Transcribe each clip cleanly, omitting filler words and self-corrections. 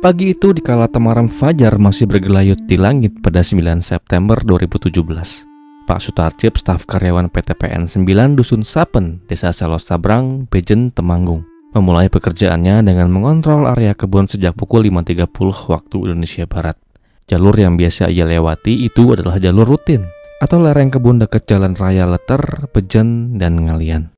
Pagi itu dikala temaram fajar masih bergelayut di langit pada 9 September 2017, Pak Sutarcip, staf karyawan PT PN 9 Dusun Sapen, Desa Selos Sabrang, Bejen, Temanggung, memulai pekerjaannya dengan mengontrol area kebun sejak pukul 5.30 waktu Indonesia Barat. Jalur yang biasa ia lewati itu adalah jalur rutin atau lereng kebun dekat Jalan Raya Leter, Bejen, dan Ngalian.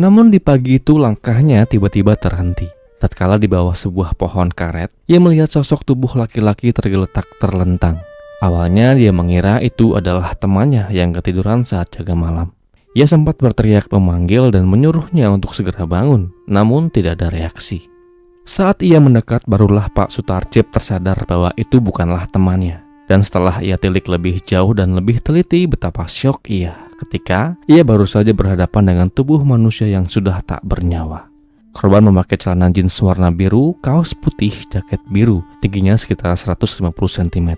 Namun di pagi itu langkahnya tiba-tiba terhenti. Tatkala di bawah sebuah pohon karet, ia melihat sosok tubuh laki-laki tergeletak terlentang. Awalnya dia mengira itu adalah temannya yang ketiduran saat jaga malam. Ia sempat berteriak memanggil dan menyuruhnya untuk segera bangun, namun tidak ada reaksi. Saat ia mendekat, barulah Pak Sutarcip tersadar bahwa itu bukanlah temannya. Dan setelah ia tilik lebih jauh dan lebih teliti, betapa syok ia ketika ia baru saja berhadapan dengan tubuh manusia yang sudah tak bernyawa. Korban memakai celana jeans warna biru, kaos putih, jaket biru, tingginya sekitar 150 cm.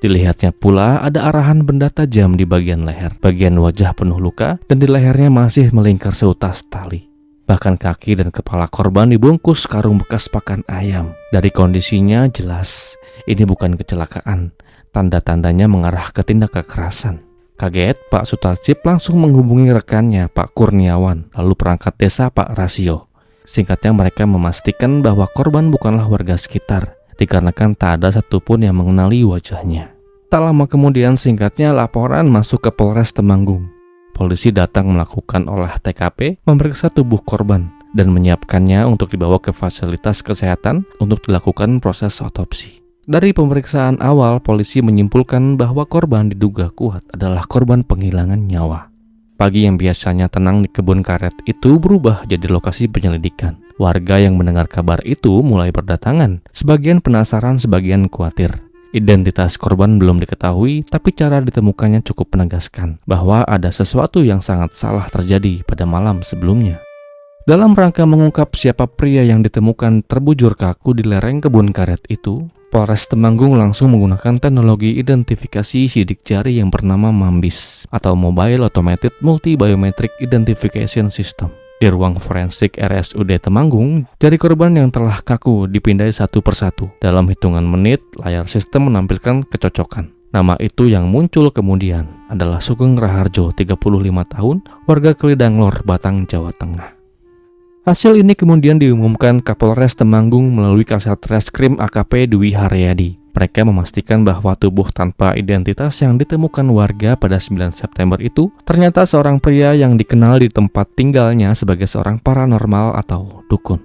Dilihatnya pula ada arahan benda tajam di bagian leher, bagian wajah penuh luka, dan di lehernya masih melingkar seutas tali. Bahkan kaki dan kepala korban dibungkus karung bekas pakan ayam. Dari kondisinya jelas, ini bukan kecelakaan. Tanda-tandanya mengarah ke tindak kekerasan. Kaget, Pak Sutarcip langsung menghubungi rekannya, Pak Kurniawan, lalu perangkat desa Pak Rasio. Singkatnya, mereka memastikan bahwa korban bukanlah warga sekitar, dikarenakan tak ada satupun yang mengenali wajahnya. Tak lama kemudian, singkatnya, laporan masuk ke Polres Temanggung. Polisi datang melakukan olah TKP, memeriksa tubuh korban, dan menyiapkannya untuk dibawa ke fasilitas kesehatan untuk dilakukan proses otopsi. Dari pemeriksaan awal, polisi menyimpulkan bahwa korban diduga kuat adalah korban penghilangan nyawa. Pagi yang biasanya tenang di kebun karet itu berubah jadi lokasi penyelidikan. Warga yang mendengar kabar itu mulai berdatangan. Sebagian penasaran, sebagian khawatir. Identitas korban belum diketahui, tapi cara ditemukannya cukup menegaskan bahwa ada sesuatu yang sangat salah terjadi pada malam sebelumnya. Dalam rangka mengungkap siapa pria yang ditemukan terbujur kaku di lereng kebun karet itu, Polres Temanggung langsung menggunakan teknologi identifikasi sidik jari yang bernama MAMBIS atau Mobile Automated Multi-Biometric Identification System. Di ruang forensik RSUD Temanggung, jari korban yang telah kaku dipindai satu persatu. Dalam hitungan menit, layar sistem menampilkan kecocokan. Nama itu yang muncul kemudian adalah Sugeng Raharjo, 35 tahun, warga Kelidang Lor, Batang, Jawa Tengah. Hasil ini kemudian diumumkan Kapolres Temanggung melalui Kasat Reskrim AKP Dwi Haryadi. Mereka memastikan bahwa tubuh tanpa identitas yang ditemukan warga pada 9 September itu ternyata seorang pria yang dikenal di tempat tinggalnya sebagai seorang paranormal atau dukun.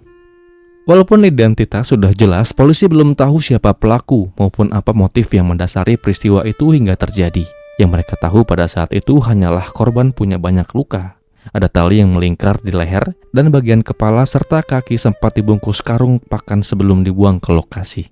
Walaupun identitas sudah jelas, polisi belum tahu siapa pelaku maupun apa motif yang mendasari peristiwa itu hingga terjadi. Yang mereka tahu pada saat itu hanyalah korban punya banyak luka. Ada tali yang melingkar di leher dan bagian kepala serta kaki sempat dibungkus karung pakan sebelum dibuang ke lokasi.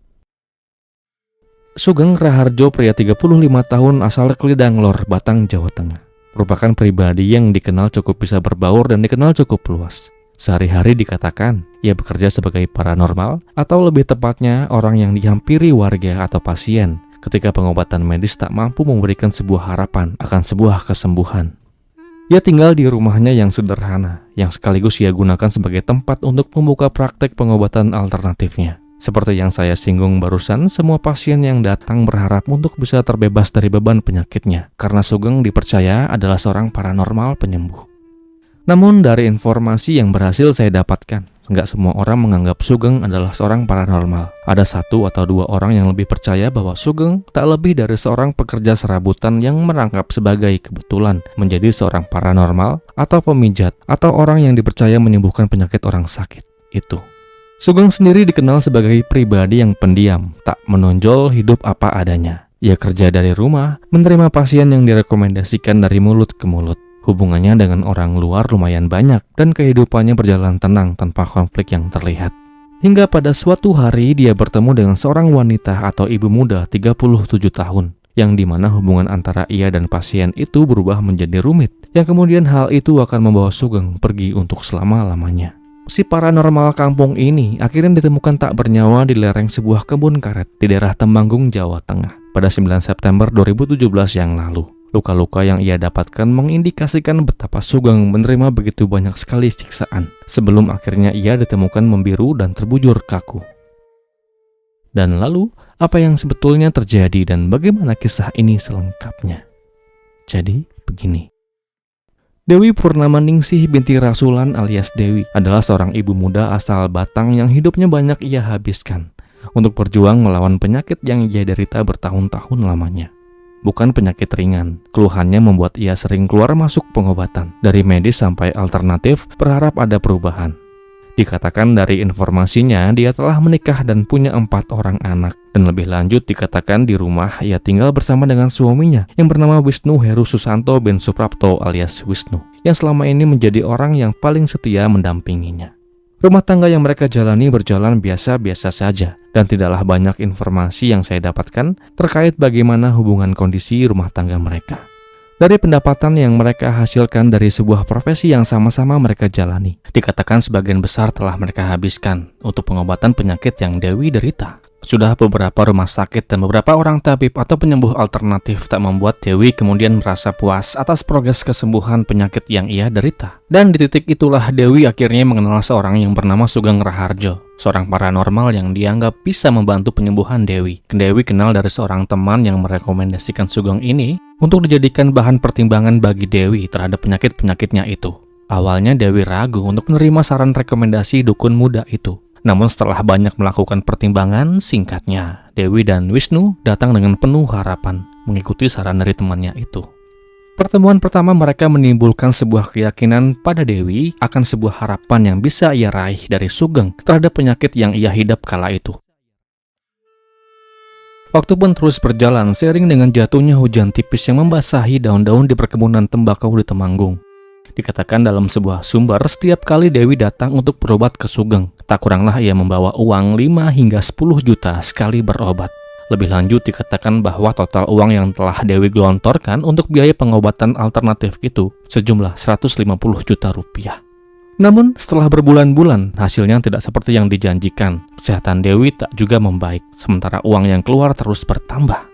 Sugeng Raharjo, pria 35 tahun asal Kelidang Lor, Batang, Jawa Tengah, merupakan pribadi yang dikenal cukup bisa berbaur dan dikenal cukup luas. Sehari-hari dikatakan ia bekerja sebagai paranormal atau lebih tepatnya orang yang dihampiri warga atau pasien ketika pengobatan medis tak mampu memberikan sebuah harapan akan sebuah kesembuhan. Ia tinggal di rumahnya yang sederhana, yang sekaligus ia gunakan sebagai tempat untuk membuka praktek pengobatan alternatifnya. Seperti yang saya singgung barusan, semua pasien yang datang berharap untuk bisa terbebas dari beban penyakitnya, karena Sugeng dipercaya adalah seorang paranormal penyembuh. Namun dari informasi yang berhasil saya dapatkan, nggak semua orang menganggap Sugeng adalah seorang paranormal. Ada 1 atau 2 orang yang lebih percaya bahwa Sugeng tak lebih dari seorang pekerja serabutan yang merangkap sebagai kebetulan menjadi seorang paranormal atau pemijat atau orang yang dipercaya menyembuhkan penyakit orang sakit itu. Sugeng sendiri dikenal sebagai pribadi yang pendiam, tak menonjol, hidup apa adanya. Ia kerja dari rumah, menerima pasien yang direkomendasikan dari mulut ke mulut. Hubungannya dengan orang luar lumayan banyak dan kehidupannya berjalan tenang tanpa konflik yang terlihat. Hingga pada suatu hari dia bertemu dengan seorang wanita atau ibu muda 37 tahun yang dimana hubungan antara ia dan pasien itu berubah menjadi rumit, yang kemudian hal itu akan membawa Sugeng pergi untuk selama-lamanya. Si paranormal kampung ini akhirnya ditemukan tak bernyawa di lereng sebuah kebun karet di daerah Temanggung, Jawa Tengah pada 9 September 2017 yang lalu. Luka-luka yang ia dapatkan mengindikasikan betapa Sugeng menerima begitu banyak sekali siksaan sebelum akhirnya ia ditemukan membiru dan terbujur kaku. Dan lalu, apa yang sebetulnya terjadi dan bagaimana kisah ini selengkapnya? Jadi, begini. Dewi Purnamaningsih binti Rasulan alias Dewi adalah seorang ibu muda asal Batang yang hidupnya banyak ia habiskan untuk berjuang melawan penyakit yang ia derita bertahun-tahun lamanya. Bukan penyakit ringan, keluhannya membuat ia sering keluar masuk pengobatan, dari medis sampai alternatif, berharap ada perubahan. Dikatakan dari informasinya, dia telah menikah dan punya 4 orang anak. Dan lebih lanjut dikatakan di rumah ia tinggal bersama dengan suaminya yang bernama Wisnu Heru Susanto bin Suprapto alias Wisnu, yang selama ini menjadi orang yang paling setia mendampinginya. Rumah tangga yang mereka jalani berjalan biasa-biasa saja, dan tidaklah banyak informasi yang saya dapatkan terkait bagaimana hubungan kondisi rumah tangga mereka. Dari pendapatan yang mereka hasilkan dari sebuah profesi yang sama-sama mereka jalani, dikatakan sebagian besar telah mereka habiskan untuk pengobatan penyakit yang Dewi derita. Sudah beberapa rumah sakit dan beberapa orang tabib atau penyembuh alternatif tak membuat Dewi kemudian merasa puas atas progres kesembuhan penyakit yang ia derita. Dan di titik itulah Dewi akhirnya mengenal seorang yang bernama Sugeng Raharjo, seorang paranormal yang dianggap bisa membantu penyembuhan Dewi. Dewi kenal dari seorang teman yang merekomendasikan Sugeng ini untuk dijadikan bahan pertimbangan bagi Dewi terhadap penyakit-penyakitnya itu. Awalnya Dewi ragu untuk menerima saran rekomendasi dukun muda itu. Namun setelah banyak melakukan pertimbangan, singkatnya, Dewi dan Wisnu datang dengan penuh harapan mengikuti saran dari temannya itu. Pertemuan pertama mereka menimbulkan sebuah keyakinan pada Dewi akan sebuah harapan yang bisa ia raih dari Sugeng terhadap penyakit yang ia hidap kala itu. Waktu pun terus berjalan seiring dengan jatuhnya hujan tipis yang membasahi daun-daun di perkebunan tembakau di Temanggung. Dikatakan dalam sebuah sumber, setiap kali Dewi datang untuk berobat ke Sugeng, tak kuranglah ia membawa uang 5 hingga 10 juta sekali berobat. Lebih lanjut dikatakan bahwa total uang yang telah Dewi gelontorkan untuk biaya pengobatan alternatif itu sejumlah 150 juta rupiah. Namun setelah berbulan-bulan, hasilnya tidak seperti yang dijanjikan. Kesehatan Dewi tak juga membaik, sementara uang yang keluar terus bertambah.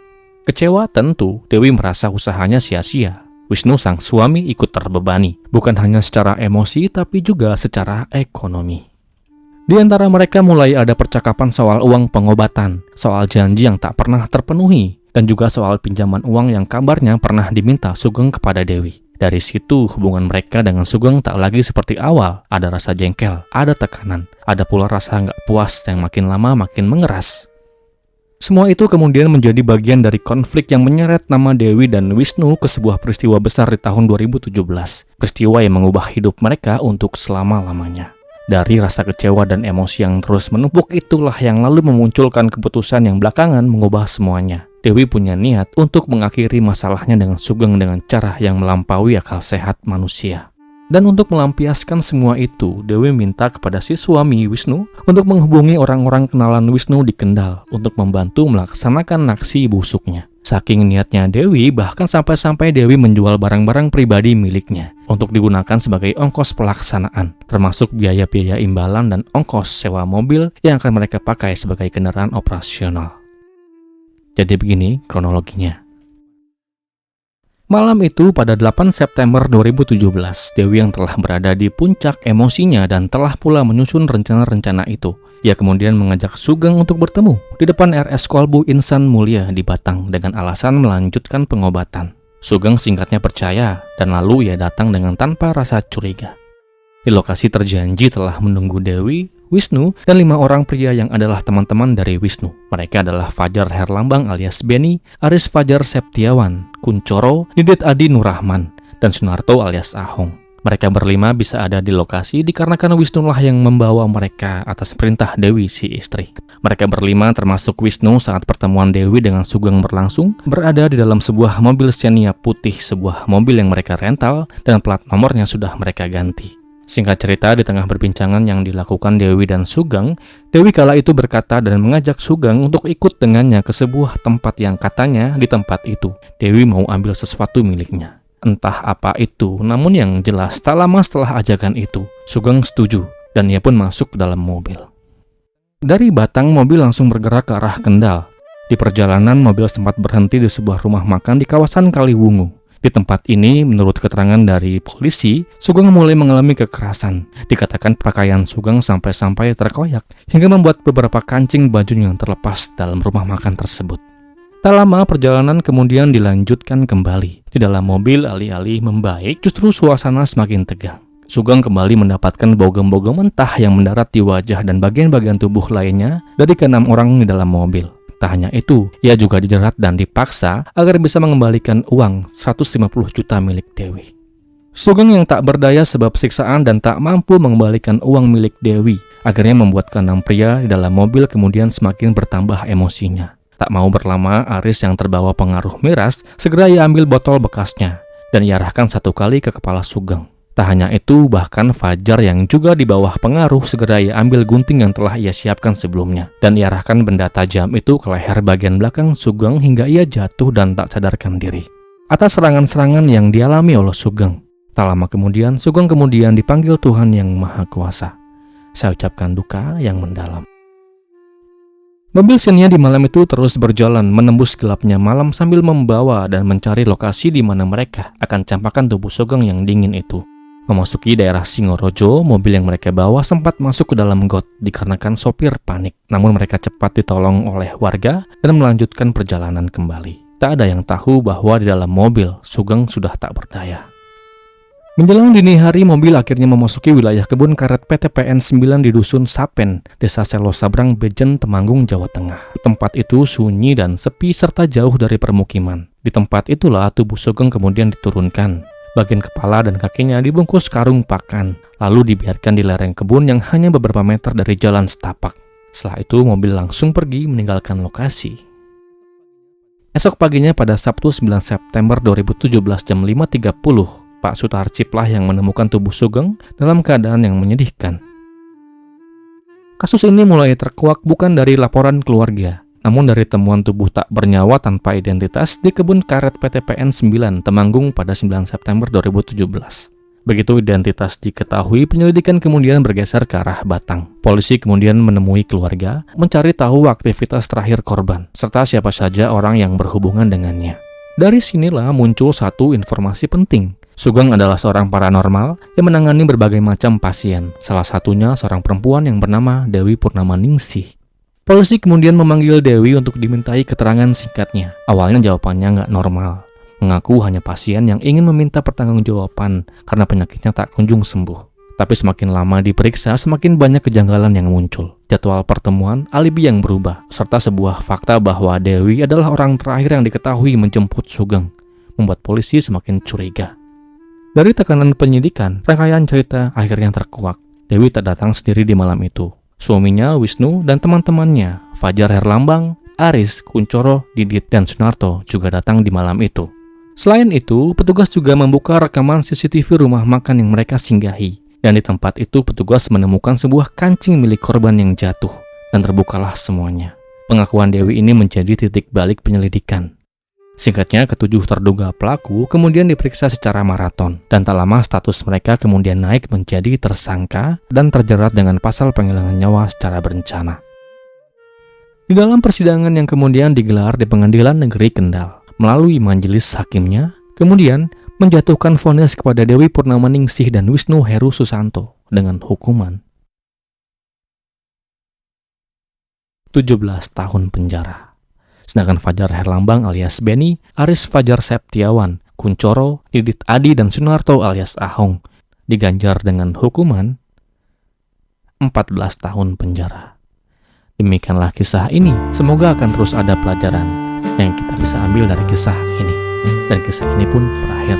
Kecewa tentu, Dewi merasa usahanya sia-sia. Wisnu sang suami ikut terbebani, bukan hanya secara emosi tapi juga secara ekonomi. Di antara mereka mulai ada percakapan soal uang pengobatan, soal janji yang tak pernah terpenuhi, dan juga soal pinjaman uang yang kabarnya pernah diminta Sugeng kepada Dewi. Dari situ hubungan mereka dengan Sugeng tak lagi seperti awal, ada rasa jengkel, ada tekanan, ada pula rasa nggak puas yang makin lama makin mengeras. Semua itu kemudian menjadi bagian dari konflik yang menyeret nama Dewi dan Wisnu ke sebuah peristiwa besar di tahun 2017. Peristiwa yang mengubah hidup mereka untuk selama-lamanya. Dari rasa kecewa dan emosi yang terus menumpuk itulah yang lalu memunculkan keputusan yang belakangan mengubah semuanya. Dewi punya niat untuk mengakhiri masalahnya dengan Sugeng dengan cara yang melampaui akal sehat manusia. Dan untuk melampiaskan semua itu, Dewi minta kepada si suami Wisnu untuk menghubungi orang-orang kenalan Wisnu di Kendal untuk membantu melaksanakan aksi busuknya. Saking niatnya Dewi, bahkan sampai-sampai Dewi menjual barang-barang pribadi miliknya untuk digunakan sebagai ongkos pelaksanaan, termasuk biaya-biaya imbalan dan ongkos sewa mobil yang akan mereka pakai sebagai kendaraan operasional. Jadi begini kronologinya. Malam itu pada 8 September 2017, Dewi yang telah berada di puncak emosinya dan telah pula menyusun rencana-rencana itu. Ia kemudian mengajak Sugeng untuk bertemu di depan RS Kolbu Insan Mulia di Batang dengan alasan melanjutkan pengobatan. Sugeng singkatnya percaya dan lalu ia datang dengan tanpa rasa curiga. Di lokasi terjanji telah menunggu Dewi, Wisnu, dan 5 orang pria yang adalah teman-teman dari Wisnu. Mereka adalah Fajar Herlambang alias Benny, Aris Fajar Septiawan, Kuncoro, Didit Adi Nurrahman, dan Sunarto alias Ahong. Mereka berlima bisa ada di lokasi dikarenakan Wisnu lah yang membawa mereka atas perintah Dewi si istri. Mereka berlima termasuk Wisnu saat pertemuan Dewi dengan Sugeng berlangsung berada di dalam sebuah mobil Xenia putih, sebuah mobil yang mereka rental dan plat nomornya sudah mereka ganti. Singkat cerita, di tengah perbincangan yang dilakukan Dewi dan Sugeng, Dewi kala itu berkata dan mengajak Sugeng untuk ikut dengannya ke sebuah tempat yang katanya di tempat itu Dewi mau ambil sesuatu miliknya. Entah apa itu, namun yang jelas tak lama setelah ajakan itu, Sugeng setuju dan ia pun masuk ke dalam mobil. Dari Batang, mobil langsung bergerak ke arah Kendal. Di perjalanan, mobil sempat berhenti di sebuah rumah makan di kawasan Kaliwungu. Di tempat ini, menurut keterangan dari polisi, Sugeng mulai mengalami kekerasan. Dikatakan pakaian Sugeng sampai-sampai terkoyak, hingga membuat beberapa kancing bajunya terlepas dalam rumah makan tersebut. Tak lama, perjalanan kemudian dilanjutkan kembali. Di dalam mobil, alih-alih membaik, justru suasana semakin tegang. Sugeng kembali mendapatkan bogem-bogem mentah yang mendarat di wajah dan bagian-bagian tubuh lainnya dari ke-6 orang di dalam mobil. Tak hanya itu, ia juga dijerat dan dipaksa agar bisa mengembalikan uang 150 juta milik Dewi. Sugeng yang tak berdaya sebab siksaan dan tak mampu mengembalikan uang milik Dewi, akhirnya membuat ke-6 pria di dalam mobil kemudian semakin bertambah emosinya. Tak mau berlama, Aris yang terbawa pengaruh miras segera ia ambil botol bekasnya dan iarahkan satu kali ke kepala Sugeng. Tak hanya itu, bahkan Fajar yang juga di bawah pengaruh segera ia ambil gunting yang telah ia siapkan sebelumnya dan iarahkan benda tajam itu ke leher bagian belakang Sugeng hingga ia jatuh dan tak sadarkan diri. Atas serangan-serangan yang dialami oleh Sugeng, tak lama kemudian Sugeng kemudian dipanggil Tuhan Yang Maha Kuasa. Saya ucapkan duka yang mendalam. Mobil Xenia di malam itu terus berjalan menembus gelapnya malam sambil membawa dan mencari lokasi di mana mereka akan campakkan tubuh Sugeng yang dingin itu. Memasuki daerah Singorojo, mobil yang mereka bawa sempat masuk ke dalam got dikarenakan sopir panik. Namun mereka cepat ditolong oleh warga dan melanjutkan perjalanan kembali. Tak ada yang tahu bahwa di dalam mobil Sugeng sudah tak berdaya. Menjelang dini hari, mobil akhirnya memasuki wilayah kebun karet PTPN 9 di Dusun Sapen, Desa Selo Sabrang, Bejen, Temanggung, Jawa Tengah. Tempat itu sunyi dan sepi serta jauh dari permukiman. Di tempat itulah tubuh Sugeng kemudian diturunkan. Bagian kepala dan kakinya dibungkus karung pakan, lalu dibiarkan di lereng kebun yang hanya beberapa meter dari jalan setapak. Setelah itu, mobil langsung pergi meninggalkan lokasi. Esok paginya pada Sabtu 9 September 2017 jam 5.30, Pak Sutarcip lah yang menemukan tubuh Sugeng dalam keadaan yang menyedihkan. Kasus ini mulai terkuak bukan dari laporan keluarga, namun dari temuan tubuh tak bernyawa tanpa identitas di kebun karet PTPN 9 Temanggung pada 9 September 2017. Begitu identitas diketahui, penyelidikan kemudian bergeser ke arah Batang. Polisi kemudian menemui keluarga, mencari tahu aktivitas terakhir korban, serta siapa saja orang yang berhubungan dengannya. Dari sinilah muncul satu informasi penting. Sugeng adalah seorang paranormal yang menangani berbagai macam pasien, salah satunya seorang perempuan yang bernama Dewi Purnamaningsih. Polisi kemudian memanggil Dewi untuk dimintai keterangan singkatnya. Awalnya jawabannya nggak normal. Mengaku hanya pasien yang ingin meminta pertanggungjawaban karena penyakitnya tak kunjung sembuh. Tapi semakin lama diperiksa, semakin banyak kejanggalan yang muncul. Jadwal pertemuan, alibi yang berubah, serta sebuah fakta bahwa Dewi adalah orang terakhir yang diketahui menjemput Sugeng, membuat polisi semakin curiga. Dari tekanan penyidikan, rangkaian cerita akhirnya terkuak. Dewi tak datang sendiri di malam itu. Suaminya, Wisnu, dan teman-temannya, Fajar Herlambang, Aris, Kuncoro, Didit, dan Sunarto juga datang di malam itu. Selain itu, petugas juga membuka rekaman CCTV rumah makan yang mereka singgahi. Dan di tempat itu, petugas menemukan sebuah kancing milik korban yang jatuh, dan terbukalah semuanya. Pengakuan Dewi ini menjadi titik balik penyelidikan. Singkatnya, ketujuh terduga pelaku kemudian diperiksa secara maraton, dan tak lama status mereka kemudian naik menjadi tersangka dan terjerat dengan pasal penghilangan nyawa secara berencana. Di dalam persidangan yang kemudian digelar di Pengadilan Negeri Kendal, melalui majelis hakimnya, kemudian menjatuhkan vonis kepada Dewi Purnamaningsih dan Wisnu Heru Susanto dengan hukuman 17 tahun penjara. Sedangkan Fajar Herlambang alias Benny, Aris Fajar Septiawan, Kuncoro, Didit Adi, dan Sunarto alias Ahong diganjar dengan hukuman 14 tahun penjara. Demikianlah kisah ini. Semoga akan terus ada pelajaran yang kita bisa ambil dari kisah ini. Dan kisah ini pun berakhir